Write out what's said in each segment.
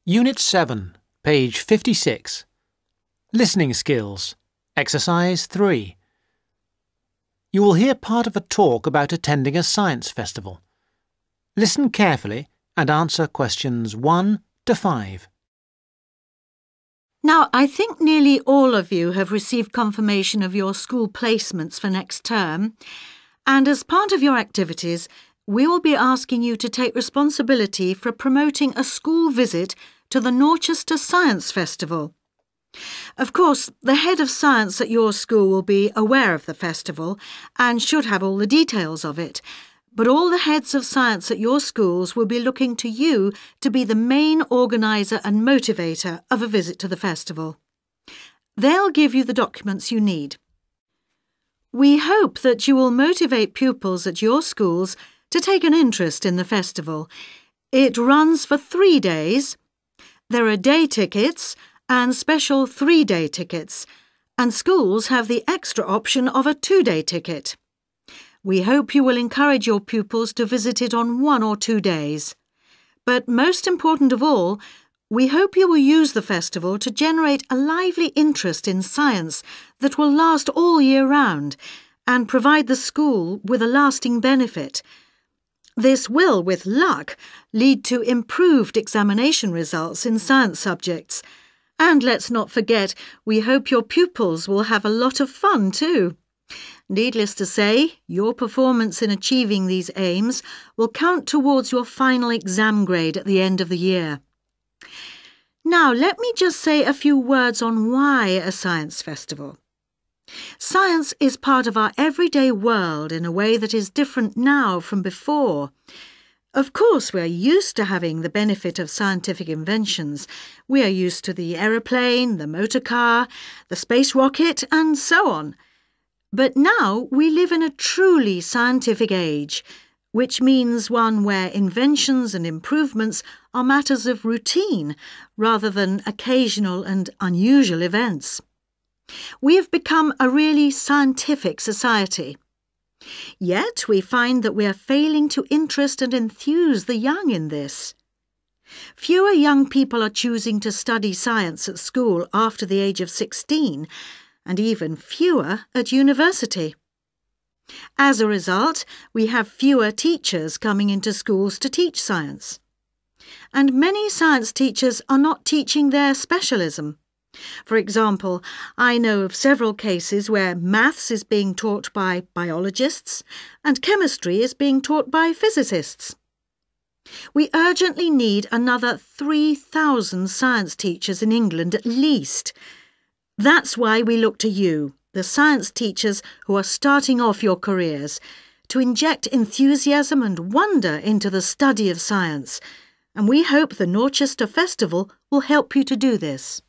Unit 7, page 56. Listening skills. Exercise 3. You will hear part of a talk about attending a science festival. Listen carefully and answer questions 1 to 5. Now, I think nearly all of you have received confirmation of your school placements for next term, and as part of your activities, we will be asking you to take responsibility for promoting a school visit to the Norchester Science Festival. Of course, the head of science at your school will be aware of the festival and should have all the details of it, but all the heads of science at your schools will be looking to you to be the main organiser and motivator of a visit to the festival. They'll give you the documents you need. We hope that you will motivate pupils at your schools to take an interest in the festival. It runs for 3 days. There are day tickets and special 3-day tickets, and schools have the extra option of a 2-day ticket. We hope you will encourage your pupils to visit it on 1 or 2 days. But most important of all, we hope you will use the festival to generate a lively interest in science that will last all year round and provide the school with a lasting benefit. This will, with luck, lead to improved examination results in science subjects. And let's not forget, we hope your pupils will have a lot of fun too. Needless to say, your performance in achieving these aims will count towards your final exam grade at the end of the year. Now, let me just say a few words on why a science festival. Science is part of our everyday world in a way that is different now from before. Of course, we are used to having the benefit of scientific inventions. We are used to the aeroplane, the motor car, the space rocket, and so on. But now we live in a truly scientific age, which means one where inventions and improvements are matters of routine rather than occasional and unusual events. We have become a really scientific society. Yet we find that we are failing to interest and enthuse the young in this. Fewer young people are choosing to study science at school after the age of 16, and even fewer at university. As a result, we have fewer teachers coming into schools to teach science. And many science teachers are not teaching their specialism. For example, I know of several cases where maths is being taught by biologists and chemistry is being taught by physicists. We urgently need another 3,000 science teachers in England at least. That's why we look to you, the science teachers who are starting off your careers, to inject enthusiasm and wonder into the study of science, and we hope the Norchester Festival will help you to do this.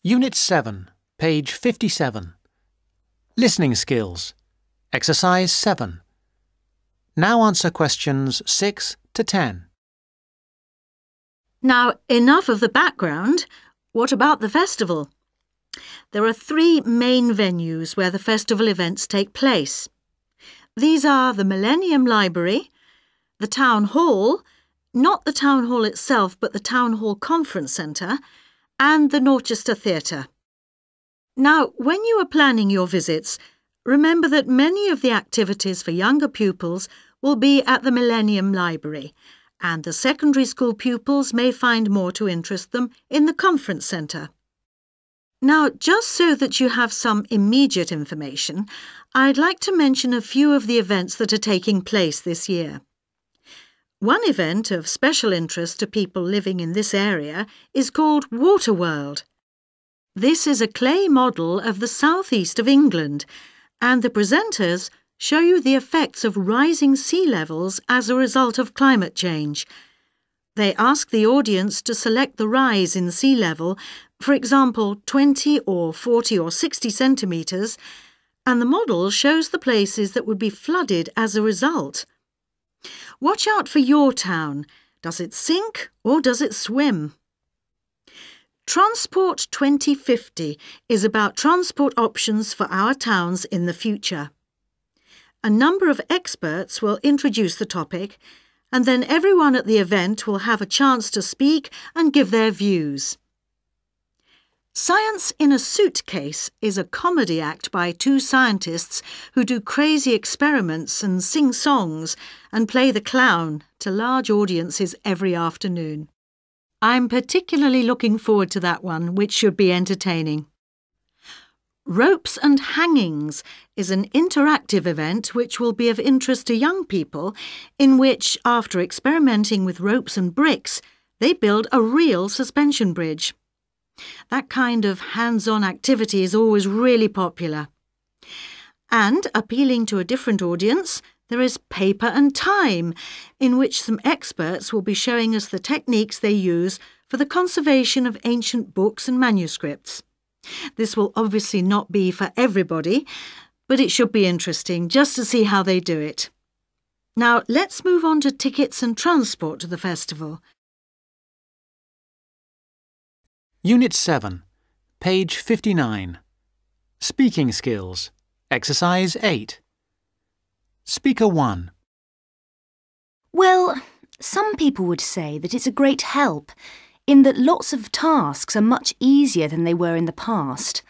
Unit 7, page 57. Listening skills. Exercise 7. Now answer questions 6 to 10. Now, enough of the background. What about the festival? There are 3 main venues where the festival events take place. These are the Millennium Library, the Town Hall, not the Town Hall itself but the Town Hall Conference Centre, and the Norchester Theatre. Now, when you are planning your visits, remember that many of the activities for younger pupils will be at the Millennium Library, and the secondary school pupils may find more to interest them in the Conference Centre. Now, just so that you have some immediate information, I'd like to mention a few of the events that are taking place this year. One event of special interest to people living in this area is called Waterworld. This is a clay model of the southeast of England, and the presenters show you the effects of rising sea levels as a result of climate change. They ask the audience to select the rise in sea level, for example 20 or 40 or 60 centimetres, and the model shows the places that would be flooded as a result. Watch out for your town. Does it sink or does it swim? Transport 2050 is about transport options for our towns in the future. A number of experts will introduce the topic, and then everyone at the event will have a chance to speak and give their views. Science in a Suitcase is a comedy act by two scientists who do crazy experiments and sing songs and play the clown to large audiences every afternoon. I'm particularly looking forward to that one, which should be entertaining. Ropes and Hangings is an interactive event which will be of interest to young people, in which, after experimenting with ropes and bricks, they build a real suspension bridge. That kind of hands-on activity is always really popular. And, appealing to a different audience, there is Paper and Time, in which some experts will be showing us the techniques they use for the conservation of ancient books and manuscripts. This will obviously not be for everybody, but it should be interesting just to see how they do it. Now, let's move on to tickets and transport to the festival. Unit 7, page 59. Speaking Skills, Exercise 8. Speaker 1. Well, some people would say that it's a great help, in that lots of tasks are much easier than they were in the past.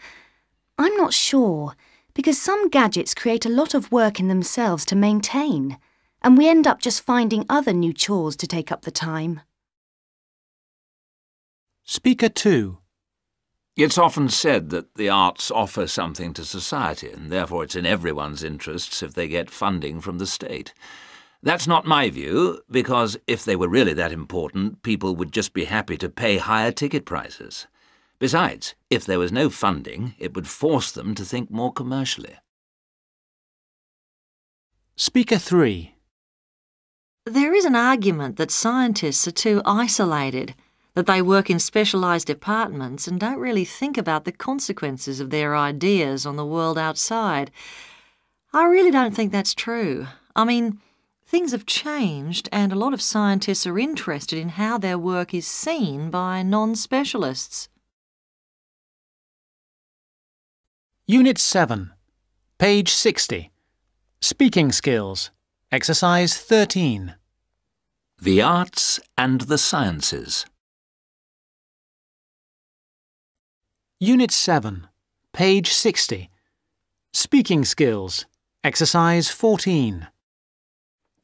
I'm not sure, because some gadgets create a lot of work in themselves to maintain, and we end up just finding other new chores to take up the time. Speaker 2. It's often said that the arts offer something to society, and therefore it's in everyone's interests if they get funding from the state. That's not my view, because if they were really that important, people would just be happy to pay higher ticket prices. Besides, if there was no funding, it would force them to think more commercially. Speaker 3. There is an argument that scientists are too isolated, that they work in specialised departments and don't really think about the consequences of their ideas on the world outside. I really don't think that's true. I mean, things have changed and a lot of scientists are interested in how their work is seen by non-specialists. Unit 7, page 60. Speaking Skills, Exercise 13. The Arts and the Sciences. Unit 7, page 60. Speaking Skills, Exercise 14.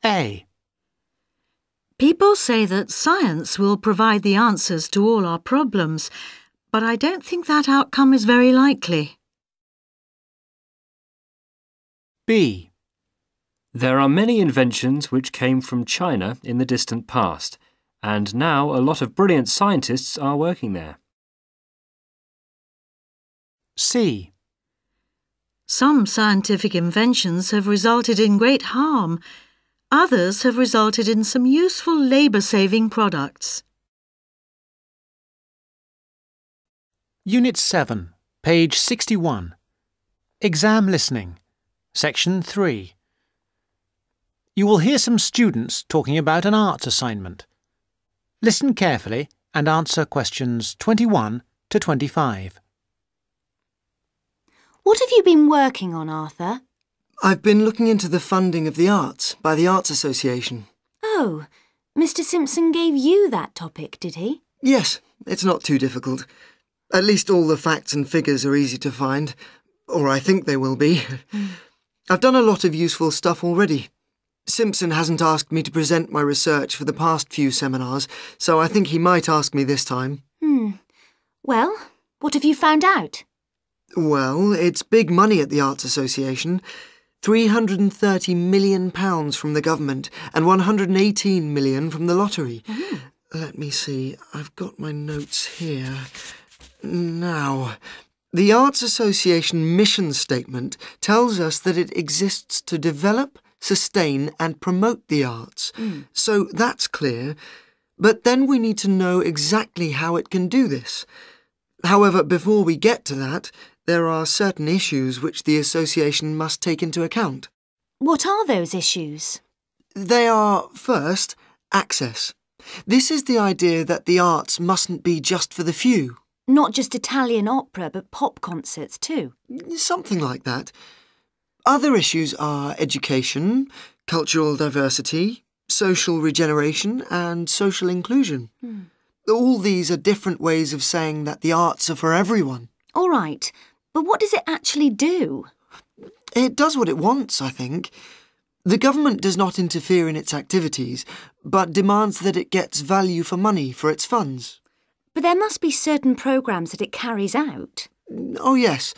A. People say that science will provide the answers to all our problems, but I don't think that outcome is very likely. B. There are many inventions which came from China in the distant past, and now a lot of brilliant scientists are working there. C. Some scientific inventions have resulted in great harm. Others have resulted in some useful labour-saving products. Unit 7, page 61. Exam Listening, Section 3. You will hear some students talking about an arts assignment. Listen carefully and answer questions 21 to 25. What have you been working on, Arthur? I've been looking into the funding of the arts by the Arts Association. Oh, Mr. Simpson gave you that topic, did he? Yes, it's not too difficult. At least all the facts and figures are easy to find, or I think they will be. I've done a lot of useful stuff already. Simpson hasn't asked me to present my research for the past few seminars, so I think he might ask me this time. Well, what have you found out? Well, it's big money at the Arts Association. £330 million from the government and £118 million from the lottery. Let me see, I've got my notes here. Now, the Arts Association mission statement tells us that it exists to develop, sustain and promote the arts. So that's clear. But then we need to know exactly how it can do this. However, before we get to that, there are certain issues which the association must take into account. What are those issues? They are, first, access. This is the idea that the arts mustn't be just for the few. Not just Italian opera, but pop concerts too. Something like that. Other issues are education, cultural diversity, social regeneration and social inclusion. All these are different ways of saying that the arts are for everyone. All right, but what does it actually do? It does what it wants, I think. The government does not interfere in its activities, but demands that it gets value for money for its funds. But there must be certain programmes that it carries out. Oh, yes.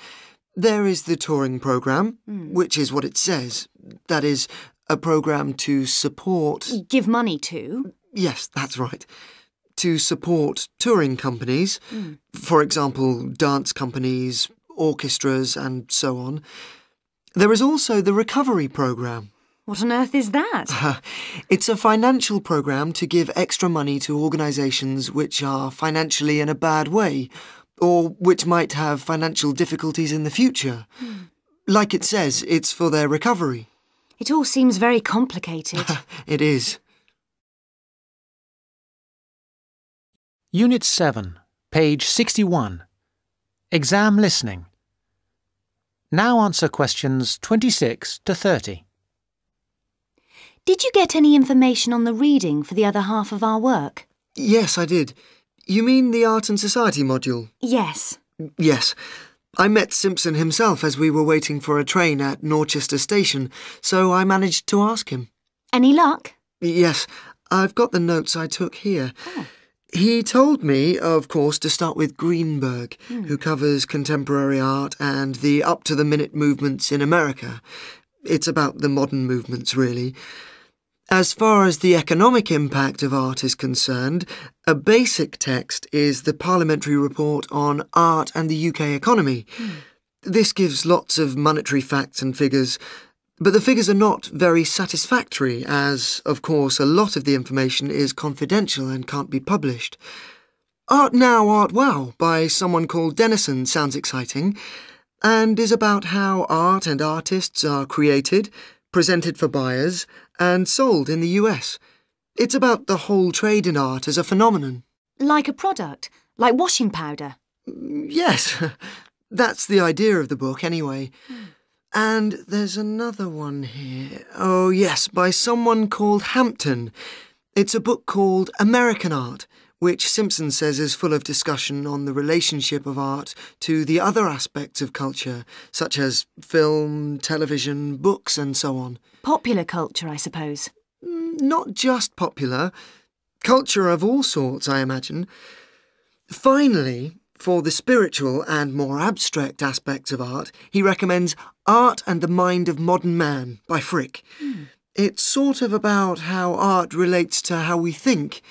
There is the touring programme, which is what it says. That is, a programme to support... Give money to? Yes, that's right. To support touring companies, for example, dance companies, orchestras and so on. There is also the recovery programme. What on earth is that? It's a financial programme to give extra money to organisations which are financially in a bad way, or which might have financial difficulties in the future. Like it says, it's for their recovery. It all seems very complicated. It is. Unit 7, page 61. Exam listening. Now answer questions 26 to 30. Did you get any information on the reading for the other half of our work? Yes, I did. You mean the Art and Society module? Yes. Yes. I met Simpson himself as we were waiting for a train at Norchester Station, so I managed to ask him. Any luck? Yes, I've got the notes I took here. He told me, of course, to start with Greenberg, who covers contemporary art and the up-to-the-minute movements in America. It's about the modern movements, really. As far as the economic impact of art is concerned, a basic text is the Parliamentary Report on Art and the UK Economy. This gives lots of monetary facts and figures, but the figures are not very satisfactory, as, of course, a lot of the information is confidential and can't be published. Art Now, Art Wow by someone called Dennison sounds exciting, and is about how art and artists are created, presented for buyers, and sold in the US. It's about the whole trade in art as a phenomenon. Like a product? Like washing powder? Yes, that's the idea of the book anyway. And there's another one here. Oh yes, by someone called Hampton. It's a book called American Art, which Simpson says is full of discussion on the relationship of art to the other aspects of culture, such as film, television, books and so on. Popular culture, I suppose. Not just popular. Culture of all sorts, I imagine. Finally, for the spiritual and more abstract aspects of art, he recommends Art and the Mind of Modern Man by Frick. It's sort of about how art relates to how we think.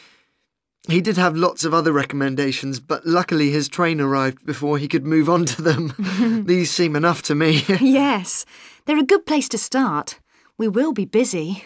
He did have lots of other recommendations, but luckily his train arrived before he could move on to them. These seem enough to me. Yes, they're a good place to start. We will be busy.